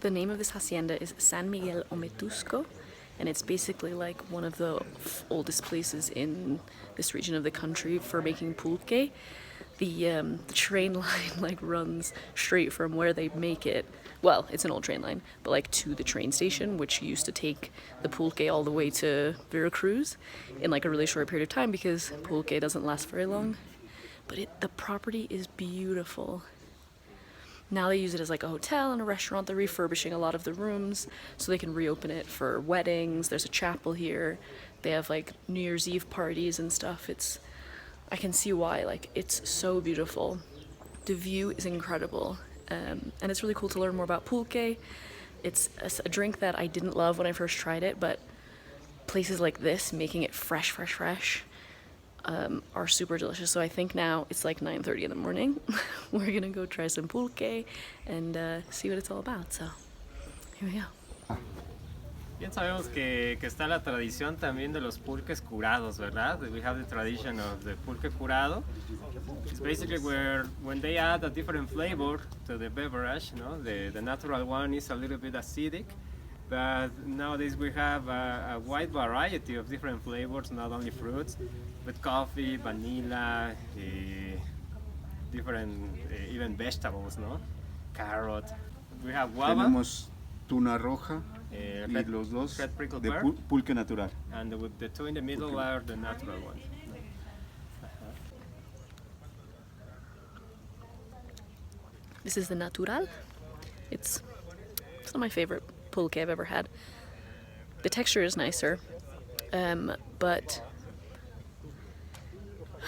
the name of this hacienda is San Miguel Ometusco, and it's basically like one of the oldest places in this region of the country for making pulque. The train line like runs straight from where they make it. Well, it's an old train line, but like to the train station, which used to take the pulque all the way to Veracruz in like a really short period of time because pulque doesn't last very long. But the property is beautiful. Now they use it as like a hotel and a restaurant. They're refurbishing a lot of the rooms so they can reopen it for weddings. There's a chapel here. They have like New Year's Eve parties and stuff. I can see why, like, it's so beautiful. The view is incredible. And it's really cool to learn more about pulque. It's a drink that I didn't love when I first tried it, but places like this, making it fresh, are super delicious. So I think now it's like 9:30 in the morning. We're gonna go try some pulque and see what it's all about. So here we go. Bien sabemos que está la tradición también de los pulques curados, ¿verdad? We have the tradition of the pulque curado. It's basically where when they add a different flavor to the beverage, no? The natural one is a little bit acidic, but nowadays we have a wide variety of different flavors, not only fruits, but coffee, vanilla, different even vegetables, no? Carrot. We have guava. Tenemos tuna roja. Y los dos de pulque natural. And the two in the middle are the natural ones. This is the natural. It's not my favorite pulque I've ever had. The texture is nicer, but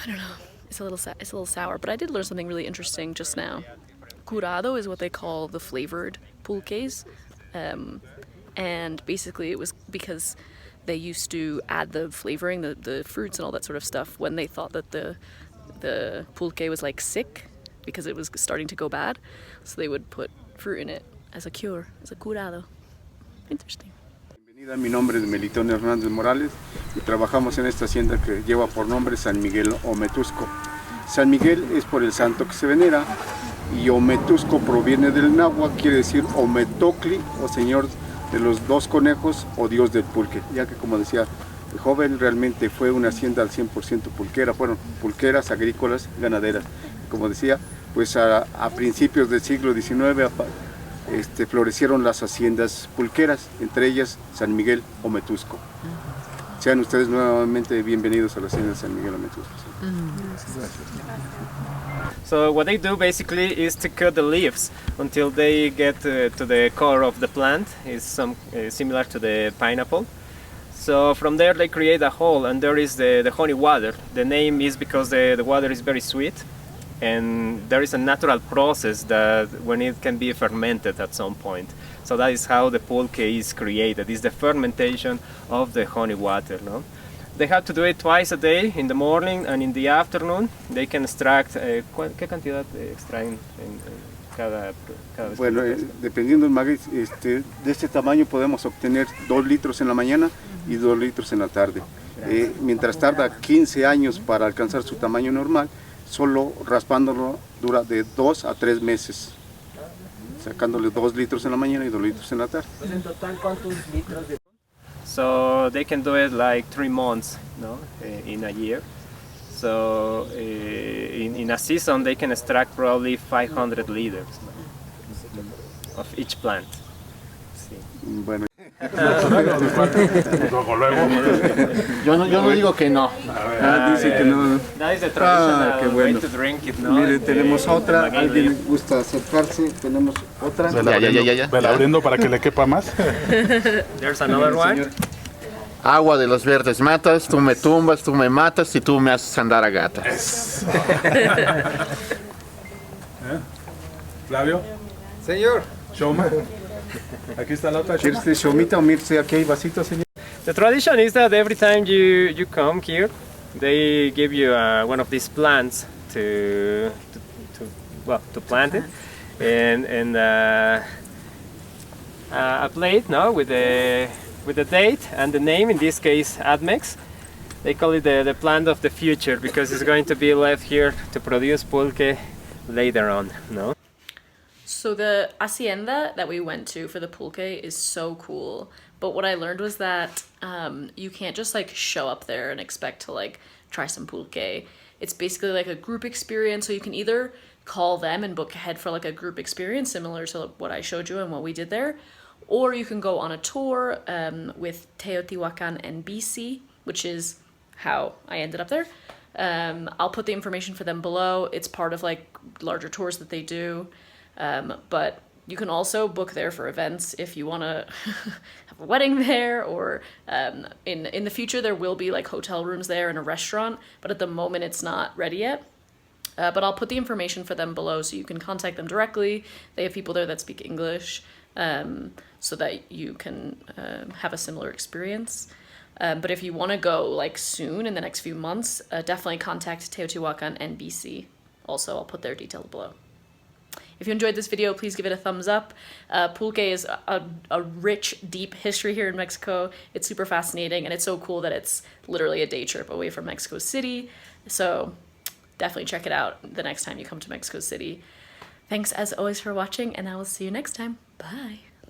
I don't know. It's a little sour. But I did learn something really interesting just now. Curado is what they call the flavored pulques. And basically it was because they used to add the flavoring, the fruits and all that sort of stuff when they thought that the pulque was like sick because it was starting to go bad. So they would put fruit in it as a cure, as a curado. Interesting. Bienvenida, mi nombre es Melitón Hernández Morales y trabajamos en esta hacienda que lleva por nombre San Miguel Ometusco. San Miguel es por el santo que se venera y Ometusco proviene del náhuatl, quiere decir Ometocli o señor de los dos conejos o dios del pulque, ya que como decía el joven, realmente fue una hacienda al 100% pulquera, fueron pulqueras, agrícolas, ganaderas. Como decía, pues a principios del siglo XIX florecieron las haciendas pulqueras, entre ellas San Miguel Ometusco. Sean ustedes nuevamente bienvenidos a la hacienda de San Miguel Ometusco. So what they do basically is to cut the leaves until they get to the core of the plant. It's similar to the pineapple. So from there they create a hole, and there is the honey water. The name is because the water is very sweet, and there is a natural process that when it can be fermented at some point. So that is how the pulque is created. It's the fermentation of the honey water, no? They have to do it twice a day, in the morning and in the afternoon. They can extract, ¿qué cantidad extraen en cada vez? Bueno, dependiendo del maguey, de este tamaño podemos obtener 2 litros en la mañana y 2 litros en la tarde. Mientras tarda 15 años para alcanzar su tamaño normal, solo raspándolo dura de 2 a 3 meses, sacándole 2 litros en la mañana y 2 litros en la tarde. ¿En total cuántos litros de... So they can do it like 3 months, no, in a year. So in a season they can extract probably 500 liters of each plant. Bueno. Yo no digo que no. Dice que no. That is the traditional qué bueno. way to drink it, no? Miren, tenemos otra. ¿Alguien gusta acercarse? Tenemos otra. Ya. Me la abriendo para que le quepa más. There's another one. Agua de los verdes matas, tú me tumbas, tú me matas y tú me haces andar a gatas. Flavio. Señor. Shoma. Aquí está la otra. ¿Quieres de shomita o mirce? Aquí hay vasitos, señor. The tradition is that every time you come here, they give you one of these plants to plant it, and a plate, no, with the date and the name. In this case, Admex. They call it the plant of the future because it's going to be left here to produce pulque later on, no? So So the hacienda that we went to for the pulque is so cool. But what I learned was that you can't just like show up there and expect to like try some pulque. It's basically like a group experience. So you can either call them and book ahead for like a group experience similar to what I showed you and what we did there. Or you can go on a tour with Teotihuacan and BC, which is how I ended up there. I'll put the information for them below. It's part of like larger tours that they do. But you can also book there for events if you want to have a wedding there, or in the future there will be like hotel rooms there and a restaurant, but at the moment it's not ready yet. But I'll put the information for them below so you can contact them directly. They have people there that speak English, so that you can have a similar experience. But if you want to go like soon in the next few months, definitely contact Teotihuacan and BC. Also, I'll put their details below. If you enjoyed this video, please give it a thumbs up. Pulque is a rich, deep history here in Mexico. It's super fascinating, and it's so cool that it's literally a day trip away from Mexico City. So definitely check it out the next time you come to Mexico City. Thanks as always for watching, and I will see you next time. Bye.